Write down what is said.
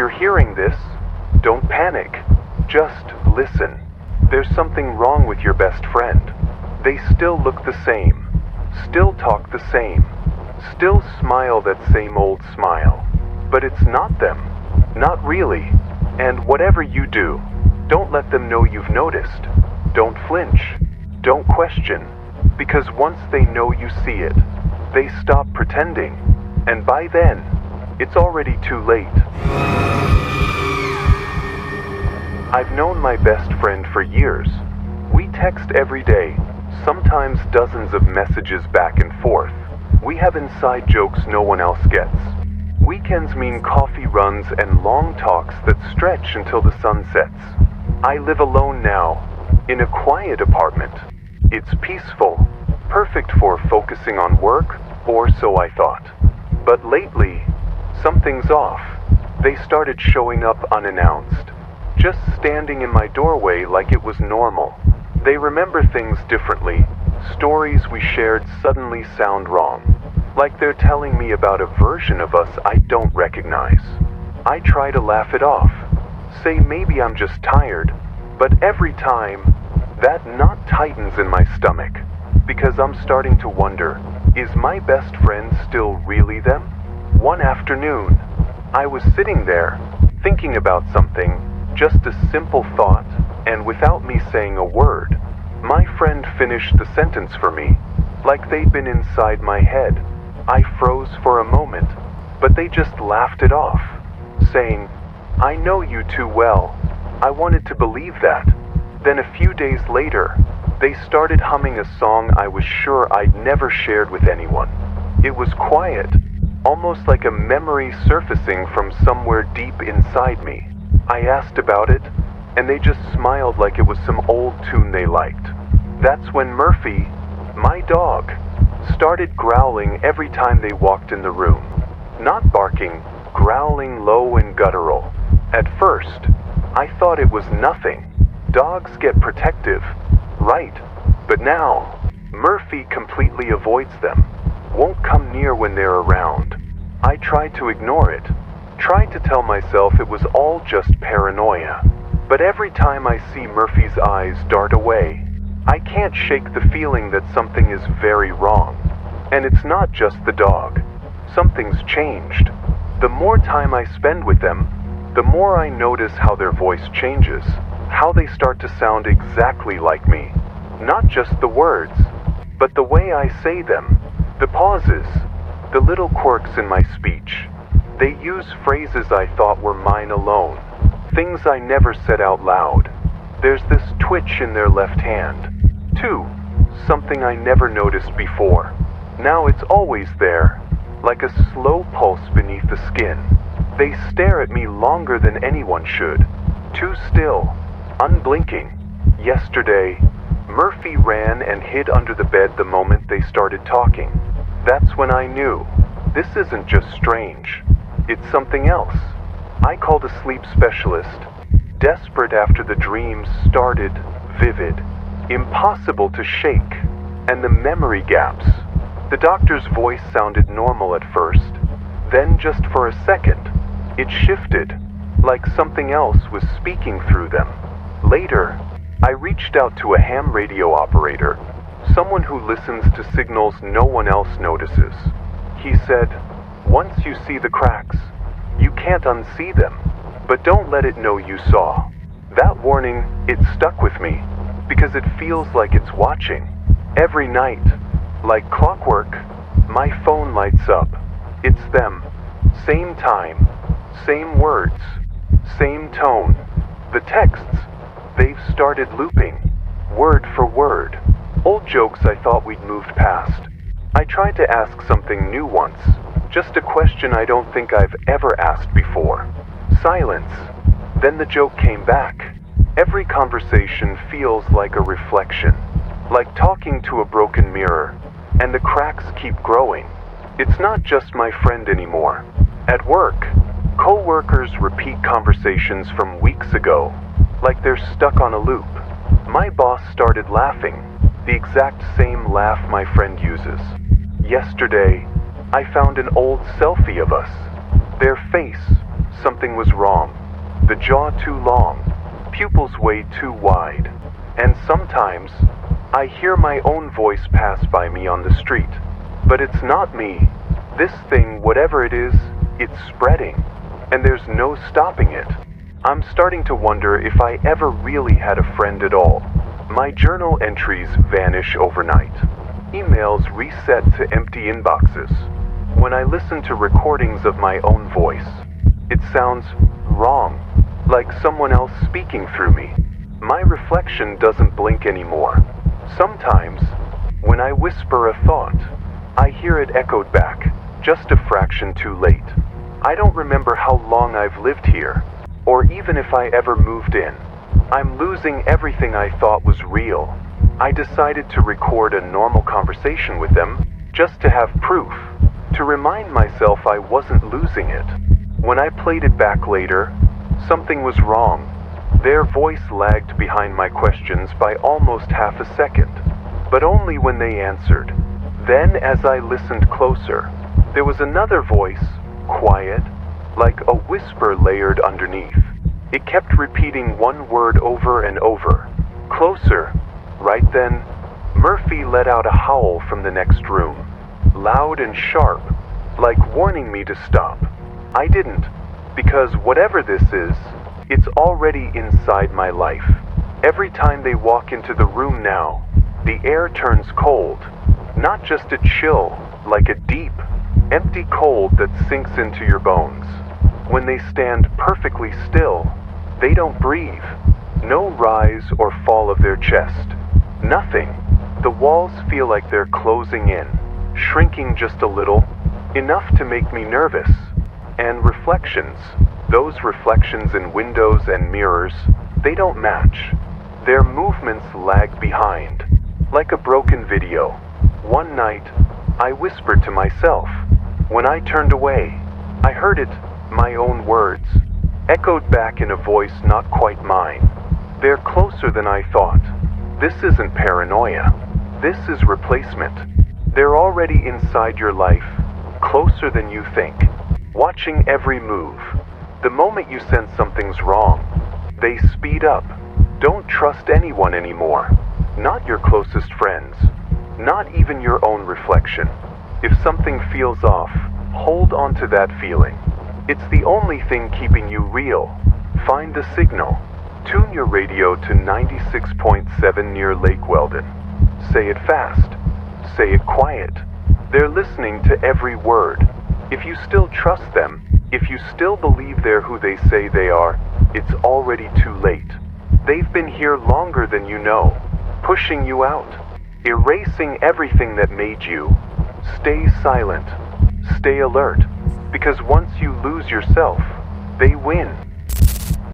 you're hearing this, don't panic. Just listen. There's something wrong with your best friend. They still look the same, still talk the same, still smile that same old smile. But it's not them. Not really. And whatever you do, don't let them know you've noticed. Don't flinch. Don't question. Because once they know you see it, they stop pretending. And by then, it's already too late. I've known my best friend for years. We text every day, sometimes dozens of messages back and forth. We have inside jokes no one else gets. Weekends mean coffee runs and long talks that stretch until the sun sets. I live alone now, in a quiet apartment. It's peaceful, perfect for focusing on work, or so I thought. But lately, something's off. They started showing up unannounced, just standing in my doorway like it was normal. They remember things differently. Stories we shared suddenly sound wrong, like they're telling me about a version of us I don't recognize. I try to laugh it off, say maybe I'm just tired, but every time, that knot tightens in my stomach, because I'm starting to wonder, is my best friend still really them? One afternoon, I was sitting there, thinking about something, just a simple thought, and without me saying a word, my friend finished the sentence for me, like they'd been inside my head. I froze for a moment, but they just laughed it off, saying, "I know you too well." I wanted to believe that. Then a few days later, they started humming a song I was sure I'd never shared with anyone. It was quiet, almost like a memory surfacing from somewhere deep inside me. I asked about it, and they just smiled like it was some old tune they liked. That's when Murphy, my dog, started growling every time they walked in the room. Not barking, growling low and guttural. At first, I thought it was nothing. Dogs get protective, right? But now, Murphy completely avoids them, won't come near when they're around. I tried to ignore it, tried to tell myself it was all just paranoia. But every time I see Murphy's eyes dart away, I can't shake the feeling that something is very wrong. And it's not just the dog. Something's changed. The more time I spend with them, the more I notice how their voice changes, how they start to sound exactly like me. Not just the words, but the way I say them, the pauses, the little quirks in my speech. They use phrases I thought were mine alone, things I never said out loud. There's this twitch in their left hand, too, something I never noticed before. Now it's always there, like a slow pulse beneath the skin. They stare at me longer than anyone should, too still, unblinking. Yesterday, Murphy ran and hid under the bed the moment they started talking. That's when I knew, this isn't just strange, it's something else. I called a sleep specialist, desperate after the dreams started vivid, impossible to shake, and the memory gaps. The doctor's voice sounded normal at first, then just for a second, it shifted, like something else was speaking through them. Later, I reached out to a ham radio operator, someone who listens to signals no one else notices. He said, "Once you see the cracks, you can't unsee them, but don't let it know you saw." That warning, it stuck with me, because it feels like it's watching. Every night, like clockwork, my phone lights up. It's them. Same time, same words, same tone. The texts, they've started looping, word for word. Old jokes I thought we'd moved past. I tried to ask something new once, just a question I don't think I've ever asked before. Silence. Then the joke came back. Every conversation feels like a reflection, like talking to a broken mirror, and the cracks keep growing. It's not just my friend anymore. At work, co-workers repeat conversations from weeks ago, like they're stuck on a loop. My boss started laughing, the exact same laugh my friend uses. Yesterday, I found an old selfie of us. Their face, Something was wrong. The jaw too long, pupils way too wide. And sometimes, I hear my own voice pass by me on the street. But it's not me. This thing, whatever it is, it's spreading. And there's no stopping it. I'm starting to wonder if I ever really had a friend at all. My journal entries vanish overnight. Emails reset to empty inboxes. When I listen to recordings of my own voice, it sounds wrong, like someone else speaking through me. My reflection doesn't blink anymore. Sometimes, when I whisper a thought, I hear it echoed back, just a fraction too late. I don't remember how long I've lived here, or even if I ever moved in. I'm losing everything I thought was real. I decided to record a normal conversation with them, just to have proof, to remind myself I wasn't losing it. When I played it back later, something was wrong. Their voice lagged behind my questions by almost half a second, but only when they answered. Then, as I listened closer, there was another voice, quiet, like a whisper layered underneath. It kept repeating one word over and over. Closer. Right then, Murphy let out a howl from the next room, loud and sharp, like warning me to stop. I didn't, because whatever this is, it's already inside my life. Every time they walk into the room now, the air turns cold. Not just a chill, like a deep, empty cold that sinks into your bones. When they stand perfectly still, they don't breathe. No rise or fall of their chest. Nothing. The walls feel like they're closing in, shrinking just a little, enough to make me nervous. And reflections, those reflections in windows and mirrors, they don't match. Their movements lag behind, like a broken video. One night, I whispered to myself. When I turned away, I heard it, my own words, echoed back in a voice not quite mine. They're closer than I thought. This isn't paranoia. This is replacement. They're already inside your life, closer than you think, watching every move. The moment you sense something's wrong, they speed up. Don't trust anyone anymore. Not your closest friends. Not even your own reflection. If something feels off, hold on to that feeling. It's the only thing keeping you real. Find the signal. Tune your radio to 96.7 near Lake Weldon. Say it fast. Say it quiet. They're listening to every word. If you still trust them, if you still believe they're who they say they are, it's already too late. They've been here longer than you know, pushing you out, erasing everything that made you. Stay silent. Stay alert. Because once you lose yourself, they win.